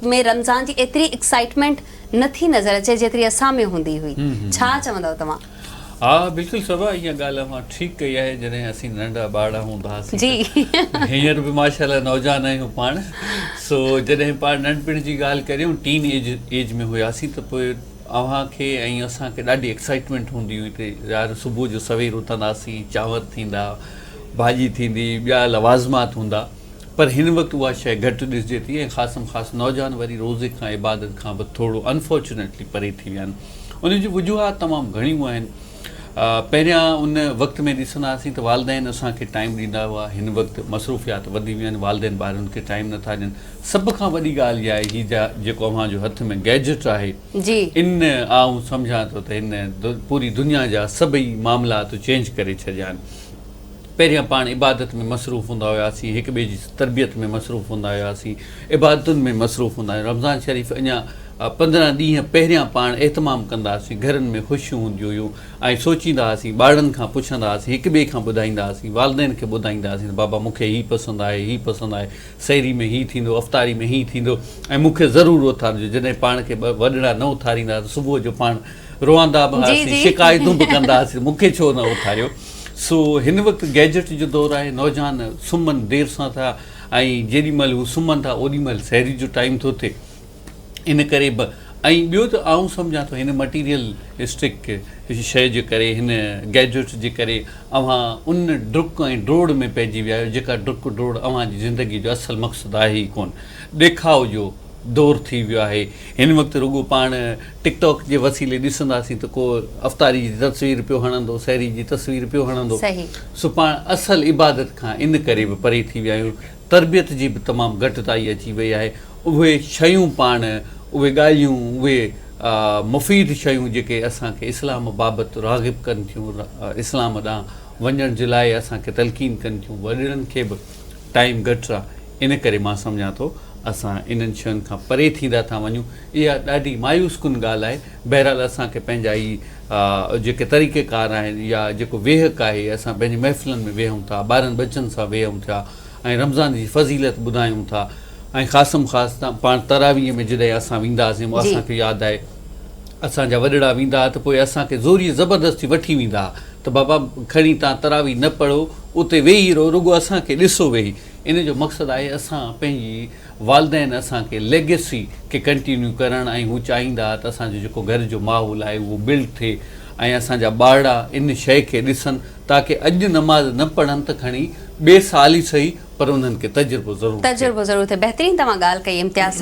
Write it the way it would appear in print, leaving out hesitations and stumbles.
में रमज़ान जी एतरी एक्साइटमेंट नथी नज़र अचे जेतरी असां में हूंदी हुई। छा चवंदव तव्हां? हाँ बिल्कुल सभा इहा ॻाल्हि मां ठीकु कई आहे। जॾहिं असीं नंढा ॿार हूंदा हुआसीं जी हींअर बि माशाल्लाह नौजवान आहियूं पाण। सो जॾहिं पाण नंढपिण जी ॻाल्हि करियूं टीन एज में हुयासीं त पोइ अव्हांखे ऐं असांखे ॾाढी एक्साइटमेंट हूंदी हुई त यार सुबुह जो सवेर उथंदासीं, चांवर थींदा, भाॼी थींदी, ॿिया लवाज़मात हूंदा। पर हिन वक़्तु उहा शइ घटि ॾिसिजे थी ऐं ख़ासि में ख़ासि नौजवान वरी रोज़े खां इबादत खां बि थोरो अनफॉर्चुनेटली परे थी विया आहिनि। उन जी वजूहात तमामु घणियूं आहिनि। पहिरियां उन वक़्त में ॾिसंदा हुआसीं त वालदेन असांखे टाइम ॾींदा हुआ। हिन वक़्तु मसरूफ़ियात वधी विया आहिनि, वालदेन ॿारनि खे टाइम नथा ॾियनि। सभ खां वॾी ॻाल्हि इहा आहे, हीअ जेको अव्हांजो हथ में गैजेट आहे जी इन आउं सम्झां थो त हिन पूरी दुनिया जा सभई मामलात चेंज करे छॾिया आहिनि। पहिरियां पाण इबादत में मसरूफ़ हूंदा हुआसीं, हिक ॿिए जी तरबियत में मसरूफ़ हूंदा हुआसीं, इबादतुनि में मसरूफ़ हूंदा हुआ। रमज़ान शरीफ़ अञा 15 ॾींहं पहिरियां पाण एतमाम कंदा हुआसीं, घरनि में ख़ुशियूं हूंदियूं हुयूं ऐं सोचींदा हुआसीं, ॿारनि खां पुछंदा हुआसीं, हिक ॿिए खां ॿुधाईंदा हुआसीं, वालदेन खे ॿुधाईंदा हुआसीं त बाबा मूंखे हीअ पसंदि आहे, हीअ पसंदि आहे, सहरी में हीअ थींदो, अफ़्तारी में हीअ थींदो ऐं मूंखे ज़रूरु उथारिजो। जॾहिं पाण खे वॾड़ा न उथारींदा त सुबुह जो पाण रोअंदा बि हुआसीं, शिकायतूं बि कंदा हुआसीं, मूंखे छो न उथारियो। सो हिन वक़्तु गैजेट जो दौरु आहे। नौजवान सुम्हनि देरि सां था ऐं जेॾीमहिल हू सुम्हनि था ओॾीमहिल सहरी जो टाइम थो थिए। इन करे बि ऐं ॿियो त आउं सम्झां थो हिन मटीरियलिस्टिक शइ जे करे, हिन गैजेट जे करे अव्हां उन डुक ऐं ड्रोड़ में पइजी विया आहियो जेका डुक ड्रोड़ अव्हांजी ज़िंदगी जो असुलु मक़सदु आहे ई कोन। ॾेखाव जो दौरु थी वियो आहे। हिन वक़्तु रुॻो पाण टिकटॉक जे वसीले ॾिसंदासीं त को अफ़्तारी जी तस्वीर पियो हणंदो, सहरी जी तस्वीर पियो हणंदो। सो पाण असुलु इबादत खां इन करे बि परे थी विया आहियूं। तरबियत जी बि तमामु घटिताई अची वई आहे। उहे शयूं पाण, उहे ॻाल्हियूं, उहे मुफ़ीद शयूं जेके असांखे इस्लाम बाबति राग़िब कनि थियूं, इस्लाम ॾांहुं वञण जे लाइ असांखे तलक़ीन कनि थियूं, वॾड़नि खे बि टाइम घटि आहे। इन करे मां सम्झां थो असां इन्हनि शयुनि खां परे थींदा था वञूं। इहा ॾाढी मायूस कुन ॻाल्हि आहे। बहरहाल असांखे पंहिंजा ई जेके तरीक़ेकार आहिनि या जेको वेहक आहे, असां पंहिंजी महफ़िलनि में वेहूं था, ॿारनि बचनि सां वेहूं था ऐं रमज़ान जी फज़ीलत ॿुधायूं था। ऐं ख़ासि में ख़ासि पाण तरावीअ में जॾहिं असां वेंदा हुआसीं, असांखे यादि आहे असांजा वॾड़ा वेंदा हुआ त पोइ असांखे ज़ोरी ज़बरदस्ती वठी वेंदा हुआ त बाबा खणी तव्हां तरावी न पढ़ो, उते वेही रहो, रुॻो असांखे ॾिसो वेही। इन जो मक़सदु आहे असां पंहिंजी वालदेन असांखे लेगेसी खे कंटिन्यू करणु ऐं हू चाहींदा हुआ त असांजो जेको घर जो माहौल आहे उहो बिल्ड थिए ऐं असांजा ॿारड़ा इन शइ खे ॾिसनि ताकी अॼु नमाज़ न पढ़नि त खणी ॿिए साल ई सही पर उन्हनि खे तजुर्बो ज़रूरु थिए। बहितरीन तव्हां ॻाल्हि कई इम्तियाज़।